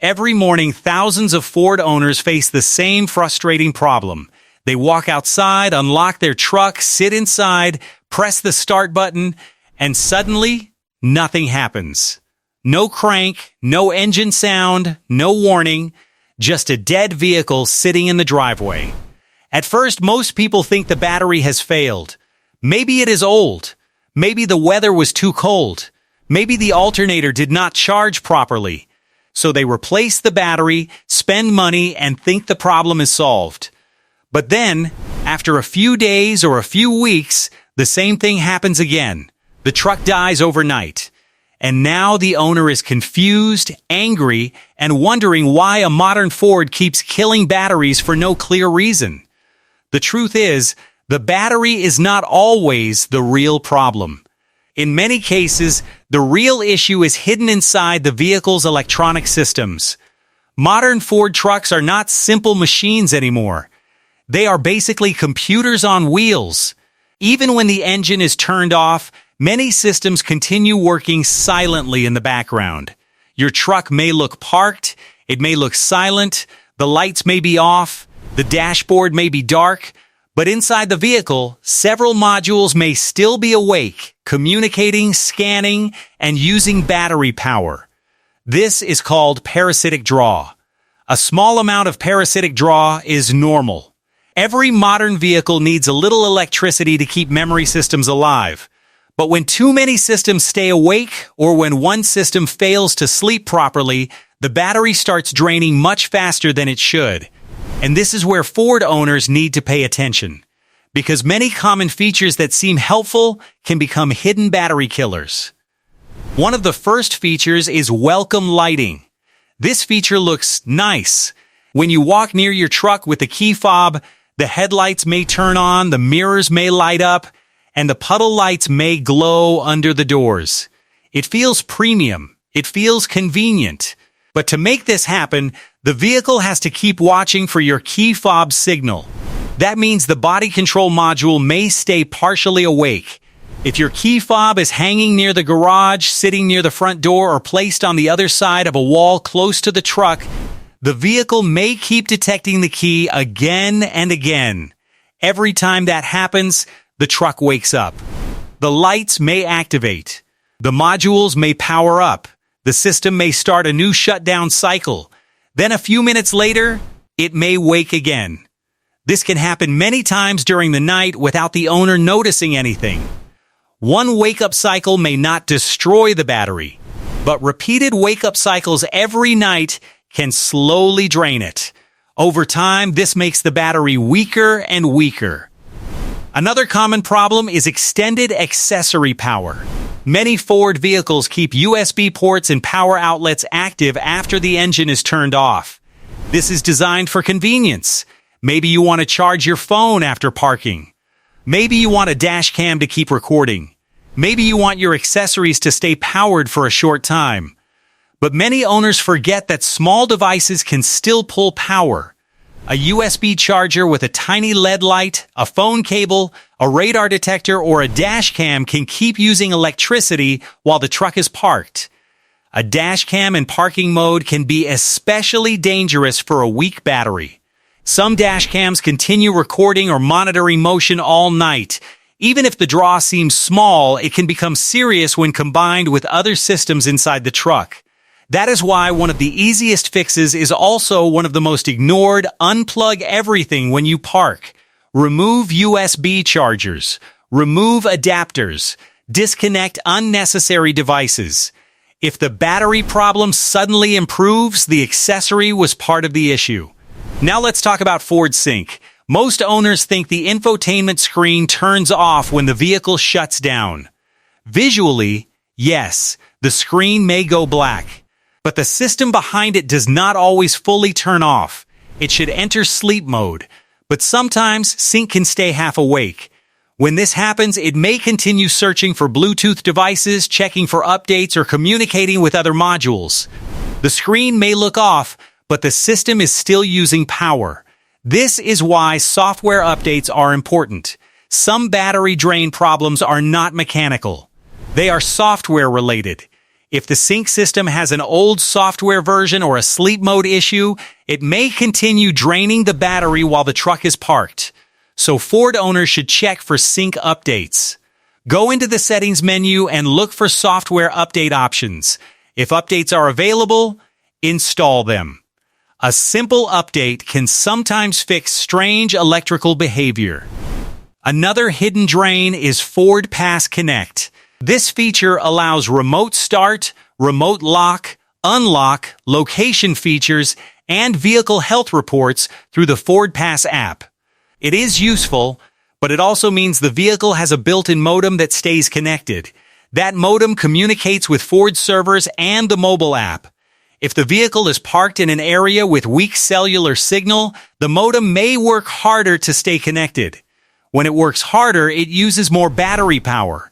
Every morning, thousands of Ford owners face the same frustrating problem. They walk outside, unlock their truck, sit inside, press the start button, and suddenly, nothing happens. No crank, no engine sound, no warning, just a dead vehicle sitting in the driveway. At first, most people think the battery has failed. Maybe it is old. Maybe the weather was too cold. Maybe the alternator did not charge properly. So they replace the battery, spend money, and think the problem is solved. But then, after a few days or a few weeks, the same thing happens again. The truck dies overnight. And now the owner is confused, angry, and wondering why a modern Ford keeps killing batteries for no clear reason. The truth is, the battery is not always the real problem. In many cases, the real issue is hidden inside the vehicle's electronic systems. Modern Ford trucks are not simple machines anymore. They are basically computers on wheels. Even when the engine is turned off, many systems continue working silently in the background. Your truck may look parked, it may look silent, the lights may be off, the dashboard may be dark, but inside the vehicle, several modules may still be awake, communicating, scanning, and using battery power. This is called parasitic draw. A small amount of parasitic draw is normal. Every modern vehicle needs a little electricity to keep memory systems alive. But when too many systems stay awake, or when one system fails to sleep properly, the battery starts draining much faster than it should. And this is where Ford owners need to pay attention, because many common features that seem helpful can become hidden battery killers. One of the first features is welcome lighting. This feature looks nice. When you walk near your truck with the key fob, the headlights may turn on, the mirrors may light up, and the puddle lights may glow under the doors. It feels premium. It feels convenient. But to make this happen, the vehicle has to keep watching for your key fob signal. That means the body control module may stay partially awake. If your key fob is hanging near the garage, sitting near the front door, or placed on the other side of a wall close to the truck, the vehicle may keep detecting the key again and again. Every time that happens, the truck wakes up. The lights may activate. The modules may power up. The system may start a new shutdown cycle. Then a few minutes later, it may wake again. This can happen many times during the night without the owner noticing anything. One wake-up cycle may not destroy the battery, but repeated wake-up cycles every night can slowly drain it. Over time, this makes the battery weaker and weaker. Another common problem is extended accessory power. Many Ford vehicles keep USB ports and power outlets active after the engine is turned off. This is designed for convenience. Maybe you want to charge your phone after parking. Maybe you want a dash cam to keep recording. Maybe you want your accessories to stay powered for a short time. But many owners forget that small devices can still pull power. A USB charger with a tiny LED light, a phone cable, a radar detector, or a dash cam can keep using electricity while the truck is parked. A dash cam in parking mode can be especially dangerous for a weak battery. Some dash cams continue recording or monitoring motion all night. Even if the draw seems small, it can become serious when combined with other systems inside the truck. That is why one of the easiest fixes is also one of the most ignored. Unplug everything when you park. Remove USB chargers. Remove adapters. Disconnect unnecessary devices. If the battery problem suddenly improves, the accessory was part of the issue. Now let's talk about Ford Sync. Most owners think the infotainment screen turns off when the vehicle shuts down. Visually, yes, the screen may go black. But the system behind it does not always fully turn off. It should enter sleep mode. But sometimes Sync can stay half awake. When this happens, it may continue searching for Bluetooth devices, checking for updates, or communicating with other modules. The screen may look off, but the system is still using power. This is why software updates are important. Some battery drain problems are not mechanical. They are software related. If the sync system has an old software version or a sleep mode issue, it may continue draining the battery while the truck is parked. So Ford owners should check for sync updates. Go into the settings menu and look for software update options. If updates are available, install them. A simple update can sometimes fix strange electrical behavior. Another hidden drain is FordPass Connect. This feature allows remote start, remote lock, unlock, location features, and vehicle health reports through the FordPass app. It is useful, but it also means the vehicle has a built-in modem that stays connected. That modem communicates with Ford servers and the mobile app. If the vehicle is parked in an area with weak cellular signal, the modem may work harder to stay connected. When it works harder, it uses more battery power.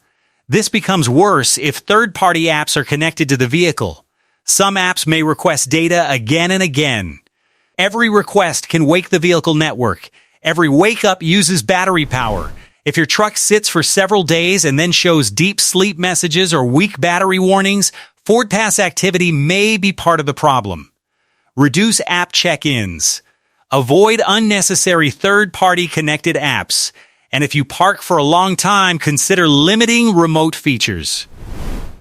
This becomes worse if third-party apps are connected to the vehicle. Some apps may request data again and again. Every request can wake the vehicle network. Every wake-up uses battery power. If your truck sits for several days and then shows deep sleep messages or weak battery warnings, FordPass activity may be part of the problem. Reduce app check-ins. Avoid unnecessary third-party connected apps. And if you park for a long time, consider limiting remote features.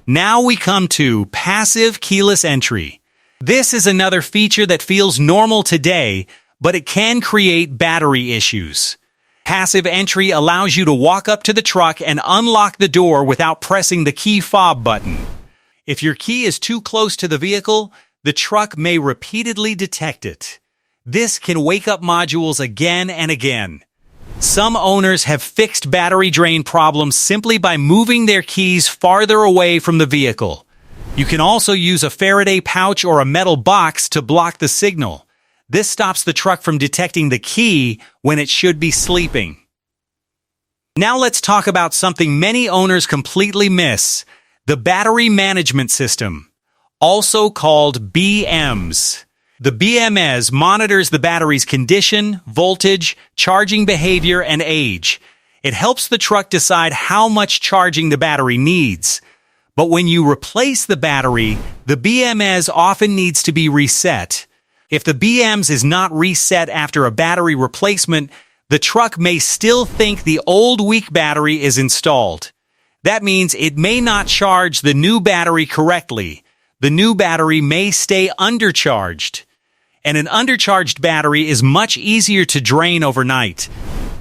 Now we come to passive keyless entry. This is another feature that feels normal today, but it can create battery issues. Passive entry allows you to walk up to the truck and unlock the door without pressing the key fob button. If your key is too close to the vehicle, the truck may repeatedly detect it. This can wake up modules again and again. Some owners have fixed battery drain problems simply by moving their keys farther away from the vehicle. You can also use a Faraday pouch or a metal box to block the signal. This stops the truck from detecting the key when it should be sleeping. Now let's talk about something many owners completely miss: the battery management system, also called BMS. The BMS monitors the battery's condition, voltage, charging behavior, and age. It helps the truck decide how much charging the battery needs. But when you replace the battery, the BMS often needs to be reset. If the BMS is not reset after a battery replacement, the truck may still think the old weak battery is installed. That means it may not charge the new battery correctly. The new battery may stay undercharged. And an undercharged battery is much easier to drain overnight.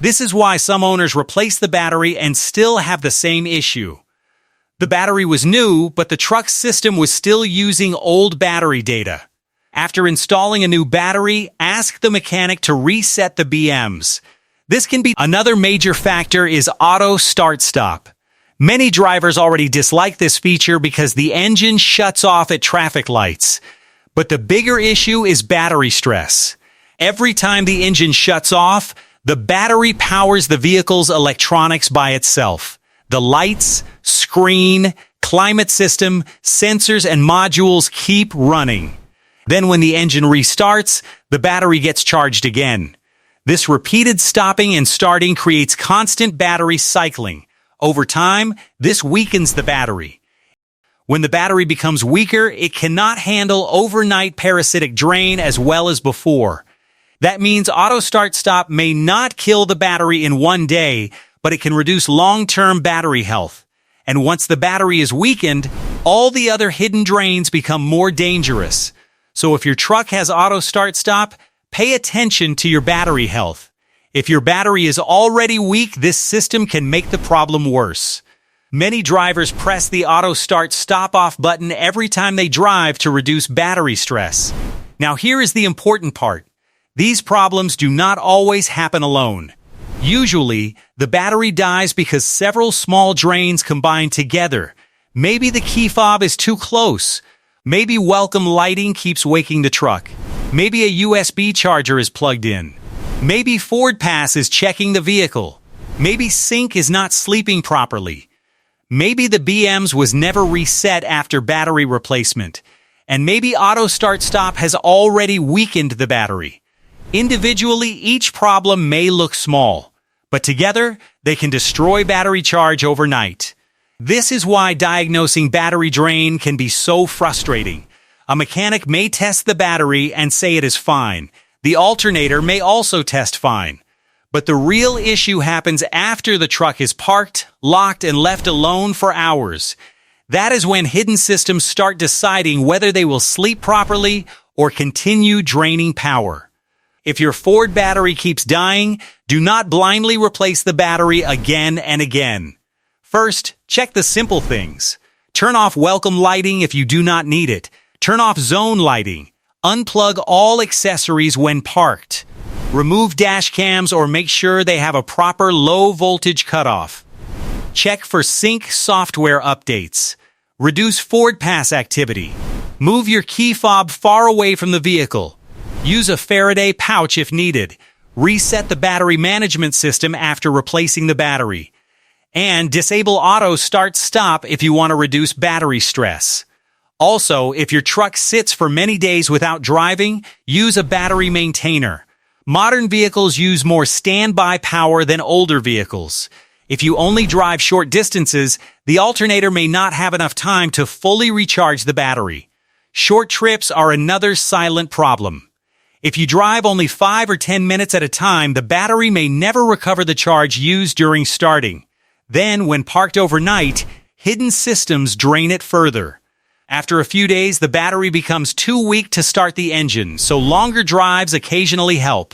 This is why some owners replace the battery and still have the same issue. The battery was new, but the truck's system was still using old battery data. After installing a new battery, ask the mechanic to reset the BMS. This can be another major factor is auto start-stop. Many drivers already dislike this feature because the engine shuts off at traffic lights. But the bigger issue is battery stress. Every time the engine shuts off, the battery powers the vehicle's electronics by itself. The lights, screen, climate system, sensors, and modules keep running. Then when the engine restarts, the battery gets charged again. This repeated stopping and starting creates constant battery cycling. Over time, this weakens the battery. When the battery becomes weaker, it cannot handle overnight parasitic drain as well as before. That means auto start-stop may not kill the battery in one day, but it can reduce long-term battery health. And once the battery is weakened, all the other hidden drains become more dangerous. So if your truck has auto start-stop, pay attention to your battery health. If your battery is already weak, this system can make the problem worse. Many drivers press the auto start stop-off button every time they drive to reduce battery stress. Now here is the important part. These problems do not always happen alone. Usually, the battery dies because several small drains combine together. Maybe the key fob is too close. Maybe welcome lighting keeps waking the truck. Maybe a USB charger is plugged in. Maybe FordPass is checking the vehicle. Maybe sync is not sleeping properly. Maybe the BMS was never reset after battery replacement. And maybe auto start-stop has already weakened the battery. Individually, each problem may look small, but together, they can destroy battery charge overnight. This is why diagnosing battery drain can be so frustrating. A mechanic may test the battery and say it is fine. The alternator may also test fine. But the real issue happens after the truck is parked, locked, and left alone for hours. That is when hidden systems start deciding whether they will sleep properly or continue draining power. If your Ford battery keeps dying, do not blindly replace the battery again and again. First, check the simple things. Turn off welcome lighting if you do not need it. Turn off zone lighting. Unplug all accessories when parked. Remove dash cams or make sure they have a proper low voltage cutoff. Check for sync software updates. Reduce FordPass activity. Move your key fob far away from the vehicle. Use a Faraday pouch if needed. Reset the battery management system after replacing the battery. And disable auto start-stop if you want to reduce battery stress. Also, if your truck sits for many days without driving, use a battery maintainer. Modern vehicles use more standby power than older vehicles. If you only drive short distances, the alternator may not have enough time to fully recharge the battery. Short trips are another silent problem. If you drive only 5 or 10 minutes at a time, the battery may never recover the charge used during starting. Then, when parked overnight, hidden systems drain it further. After a few days, the battery becomes too weak to start the engine, so longer drives occasionally help.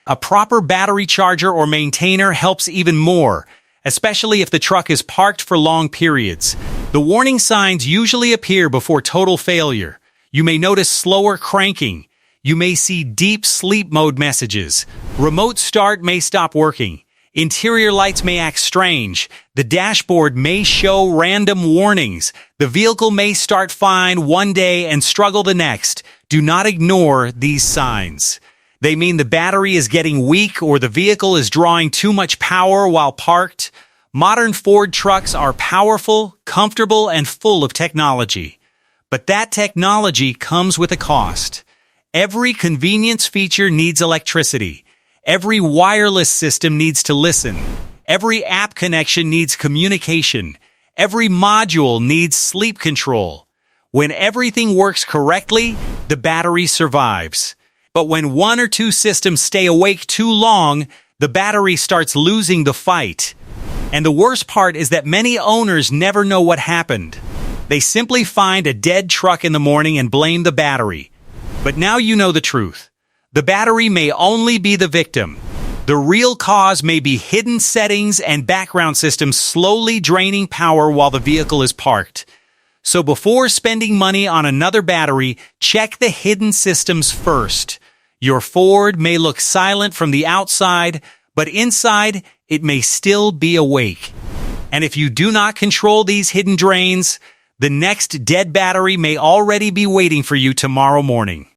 A proper battery charger or maintainer helps even more, especially if the truck is parked for long periods. The warning signs usually appear before total failure. You may notice slower cranking. You may see deep sleep mode messages. Remote start may stop working. Interior lights may act strange. The dashboard may show random warnings. The vehicle may start fine one day and struggle the next. Do not ignore these signs. They mean the battery is getting weak or the vehicle is drawing too much power while parked. Modern Ford trucks are powerful, comfortable, and full of technology. But that technology comes with a cost. Every convenience feature needs electricity. Every wireless system needs to listen. Every app connection needs communication. Every module needs sleep control. When everything works correctly, the battery survives. But when one or two systems stay awake too long, the battery starts losing the fight. And the worst part is that many owners never know what happened. They simply find a dead truck in the morning and blame the battery. But now you know the truth. The battery may only be the victim. The real cause may be hidden settings and background systems slowly draining power while the vehicle is parked. So before spending money on another battery, check the hidden systems first. Your Ford may look silent from the outside, but inside, it may still be awake. And if you do not control these hidden drains, the next dead battery may already be waiting for you tomorrow morning.